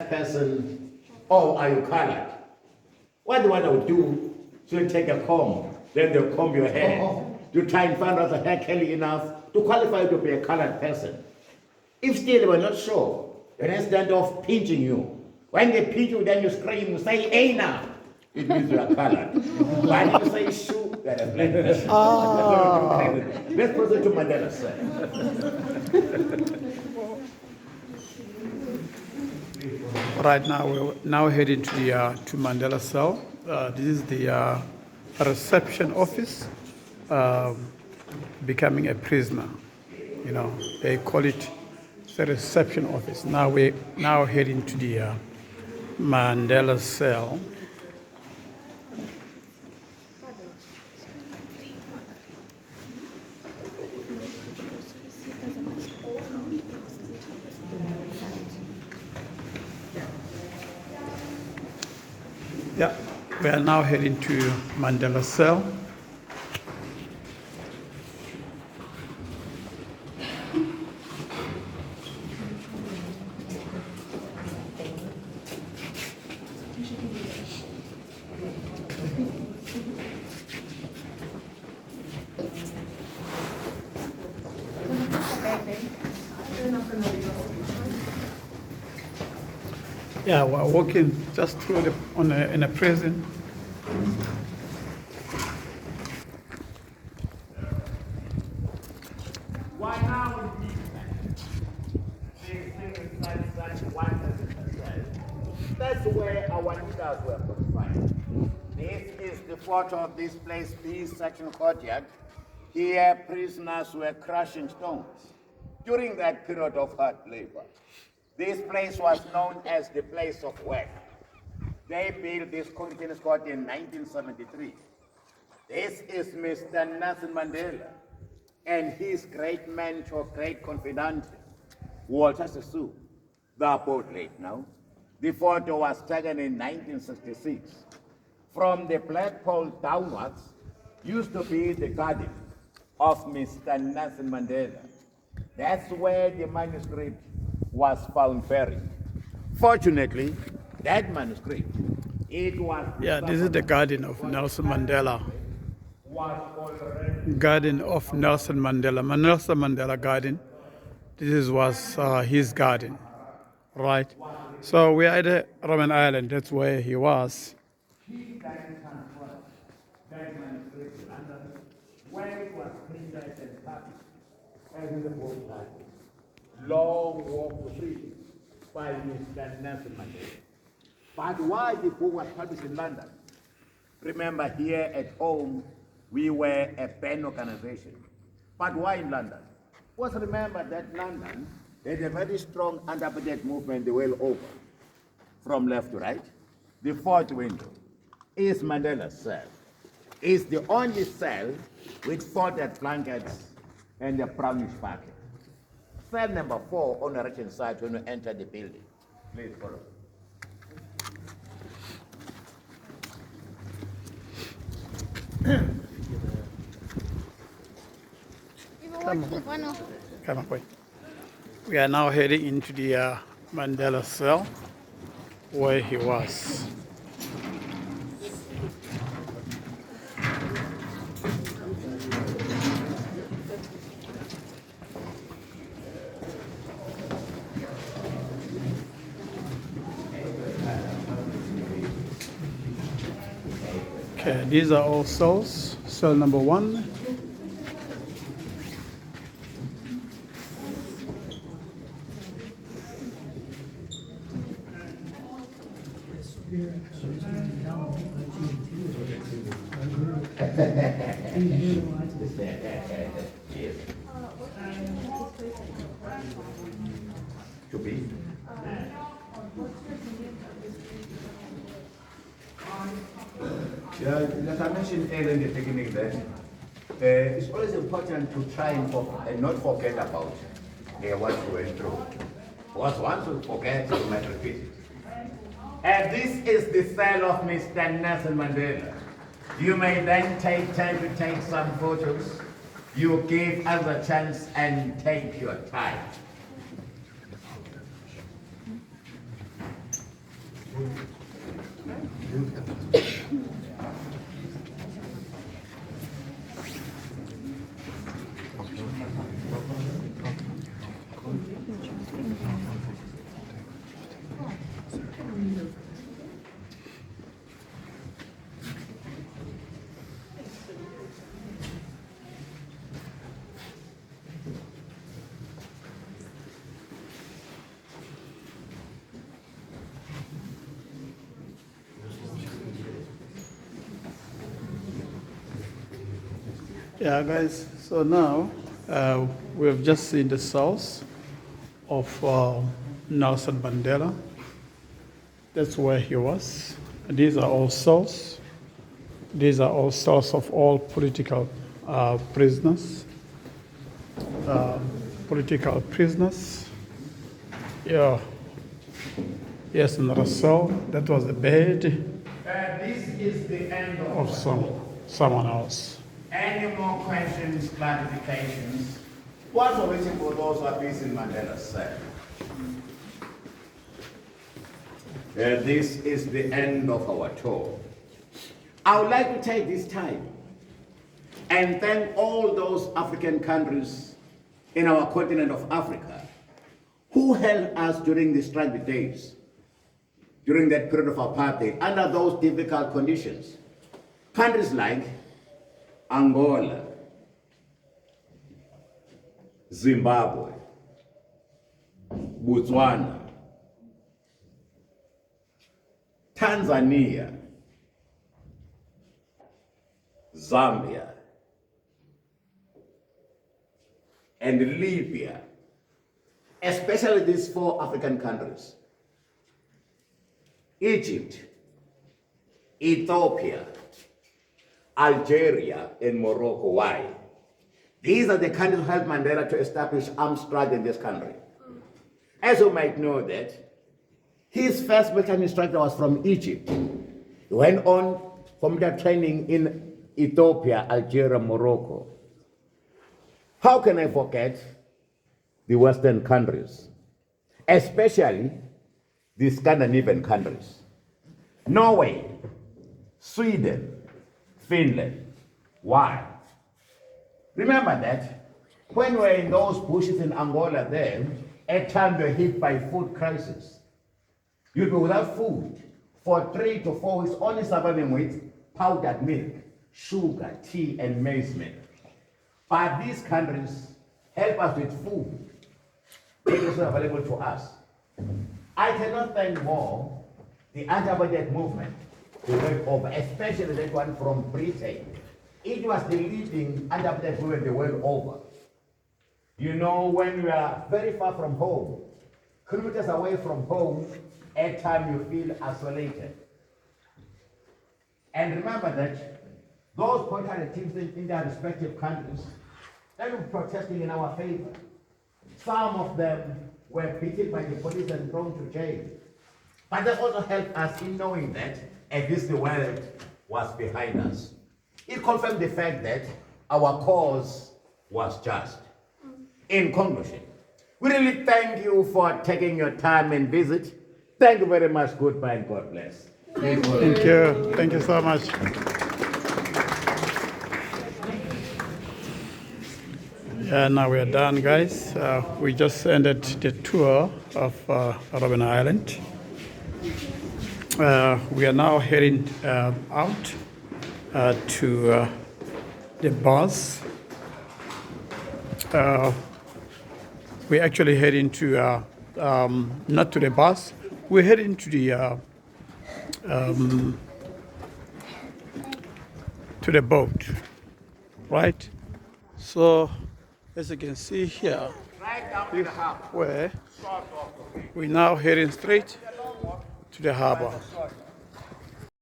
person, oh, are you colored? What the one I would do, she'll take a comb, then they'll comb your hair to try and find out the hair curly enough to qualify to be a colored person. If still they were not sure, then instead of pinching you, when they pinch you, then you scream, you say, hey now. It means you are colored. When you say shoe, that is black. Let's proceed to Mandela, sir. Right now, we're now heading to the to Mandela cell. This is the reception office, becoming a prisoner. You know, they call it the reception office. Now we're heading to the Mandela cell. Yeah, we are now heading to Mandela cell. Yeah, we're walking just through in a prison. Why now would that's where our leaders were confined. This is the photo of this place, B section courtyard. Here prisoners were crushing stones during that period of hard labor. This place was known as the place of work. They built this continuous court in 1973. This is Mr. Nelson Mandela and his great mentor, great confidant, Walter Sisulu. They are both late now. The photo was taken in 1966. From the flagpole downwards used to be the garden of Mr. Nelson Mandela. That's where the manuscript was found buried. Fortunately, that manuscript, it was... Yeah, this is the garden of Nelson Mandela. Garden of Nelson Mandela. Nelson Mandela garden. This was his garden, right? So we are at the Robben Island. That's where he was. Long walk to freedom by Mr. Nelson Mandela. But why the book was published in London? Remember, here at home, we were a pen organization. But why in London? Was remember that London had a very strong anti-apartheid movement the world over, from left to right. The fourth window is Mandela's cell. It's the only cell with folded blankets and a brownish packet. Cell number 4 on the right-hand side when you enter the building. Please follow. Come on, wait. We are now heading into the Mandela cell where he was. Okay, these are all cells. Cell number 1. To be. Yeah, as I mentioned earlier in the beginning that it's always important to try and not forget about what you went through. Because once you forget, you might repeat it. And this is the cell of Mr. Nelson Mandela. You may then take time to take some photos. You give us a chance and take your time. Yeah, guys, so now we have just seen the cells of Nelson Mandela. That's where he was. These are all cells. These are all cells of all political prisoners. Political prisoners. Yeah. Yes, another cell. That was the bed This is the end of someone else. Any more questions, clarifications? What are waiting for those who are based in Mandela's cell? This is the end of our tour. I would like to take this time and thank all those African countries in our continent of Africa who helped us during the struggle days, during that period of apartheid, under those difficult conditions. Countries like Angola, Zimbabwe, Botswana, Tanzania, Zambia, and Libya, especially these 4 African countries: Egypt, Ethiopia, Algeria, and Morocco. Why? These are the countries who helped Mandela to establish armed struggle in this country. As you might know that, his first military instructor was from Egypt. He went on for military training in Ethiopia, Algeria, Morocco. How can I forget the Western countries, especially the Scandinavian countries? Norway, Sweden, Finland. Why? Remember that when we were in those bushes in Angola there, at times we were hit by food crisis. You'd be without food for 3 to 4 weeks, only surviving with powdered milk, sugar, tea, and maize milk. But these countries help us with food. It is available to us. I cannot thank more the anti-apartheid movement the world over, especially that one from Britain. It was the leading anti-apartheid movement the world over. You know, when you are very far from home, kilometers away from home, at times you feel isolated. And remember that those political teams in their respective countries, they were protesting in our favor. Some of them were beaten by the police and thrown to jail. But that also helped us in knowing that at least the world was behind us. It confirmed the fact that our cause was just. In conclusion, we really thank you for taking your time and visit. Thank you very much. Goodbye and God bless. Thank you. Thank you so much. Yeah, now we are done, guys. We just ended the tour of Robben Island. We are now heading out to the bus. We're actually heading to, not to the bus, we're heading to the boat, right? So, as you can see here, this is where we're now heading straight to the harbor.